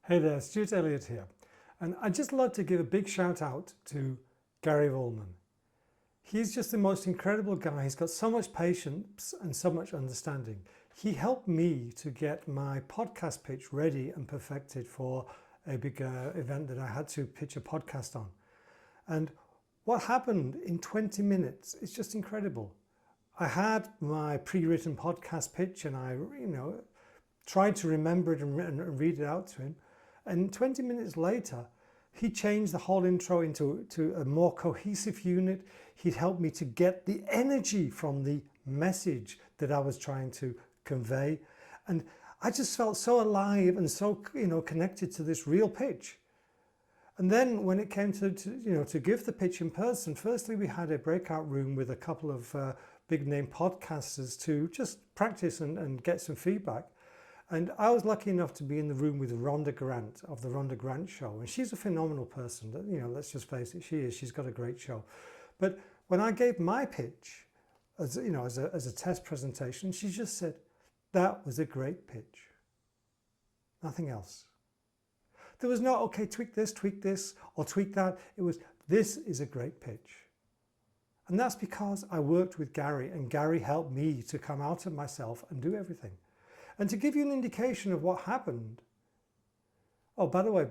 Hey there, Stuart Elliott here, and I'd just love to give a big shout out to Gary Wohlman. He's just the most incredible guy. He's got so much patience and so much understanding. He helped me to get my podcast pitch ready and perfected for a big event that I had to pitch a podcast on. And what happened in 20 minutes is just incredible. I had my pre-written podcast pitch and I, tried to remember it and read it out to him. And 20 minutes later, he changed the whole intro into a more cohesive unit. He'd helped me to get the energy from the message that I was trying to convey. And I just felt so alive and so, connected to this real pitch. And then when it came to give the pitch in person, firstly, we had a breakout room with a couple of big name podcasters to just practice and get some feedback. And I was lucky enough to be in the room with Rhonda Grant of the Rhonda Grant Show. And she's a phenomenal person. Let's just face it, she is. She's got a great show. But when I gave my pitch, as a test presentation, she just said, "That was a great pitch." Nothing else. There was no, okay, tweak this, or tweak that. It was, this is a great pitch. And that's because I worked with Gary, and Gary helped me to come out of myself and do everything. And to give you an indication of what happened, oh, by the way,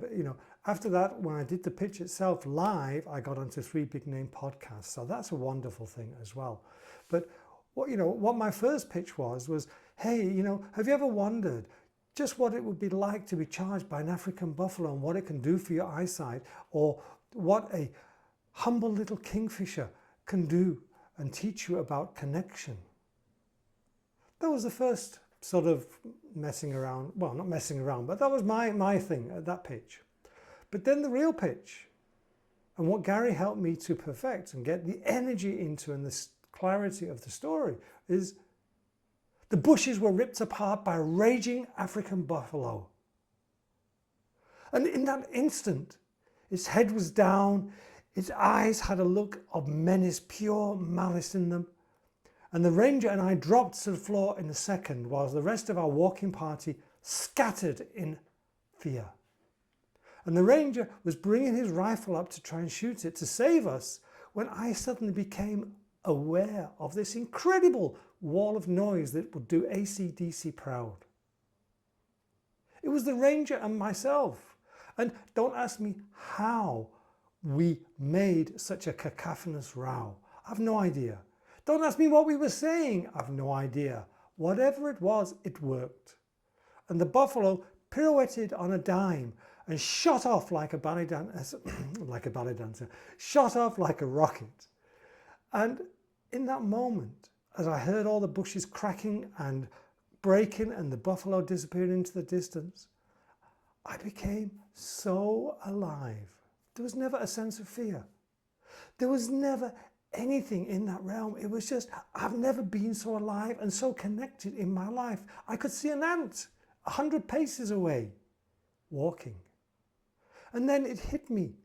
after that, when I did the pitch itself live, I got onto 3 big name podcasts. So that's a wonderful thing as well. But what my first pitch was, hey, have you ever wondered just what it would be like to be charged by an African buffalo and what it can do for your eyesight, or what a humble little kingfisher can do and teach you about connection? That was the first sort of messing around, well, not messing around, but that was my thing at that pitch. But then the real pitch, and what Gary helped me to perfect and get the energy into and the clarity of the story, is the bushes were ripped apart by a raging African buffalo. And in that instant, its head was down, its eyes had a look of menace, pure malice in them. And the ranger and I dropped to the floor in a second, whilst the rest of our walking party scattered in fear. And the ranger was bringing his rifle up to try and shoot it to save us, when I suddenly became aware of this incredible wall of noise that would do AC/DC proud. It was the ranger and myself. And don't ask me how we made such a cacophonous row. I've no idea. Don't ask me what we were saying. I've no idea. Whatever it was, it worked. And the buffalo pirouetted on a dime and shot off like a ballet dancer, shot off like a rocket. And in that moment, as I heard all the bushes cracking and breaking and the buffalo disappeared into the distance, I became so alive. There was never a sense of fear. There was never anything in that realm. It was just, I've never been so alive and so connected in my life. I could see an ant 100 paces away walking. And then it hit me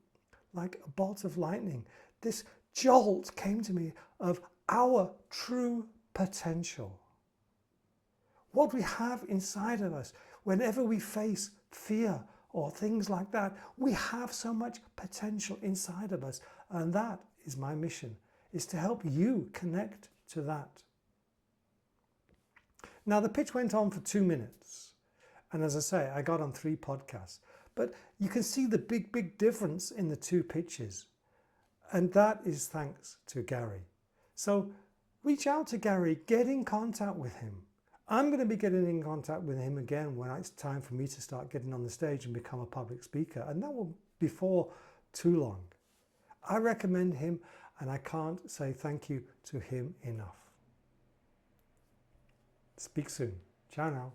like a bolt of lightning. This jolt came to me of our true potential. What we have inside of us whenever we face fear or things like that, we have so much potential inside of us. And that is my mission, is to help you connect to that. Now, the pitch went on for 2 minutes. And as I say, I got on 3 podcasts. But you can see the big difference in the 2 pitches. And that is thanks to Gary. So reach out to Gary, get in contact with him. I'm going to be getting in contact with him again when it's time for me to start getting on the stage and become a public speaker. And that will be before too long. I recommend him, and I can't say thank you to him enough. Speak soon. Ciao now.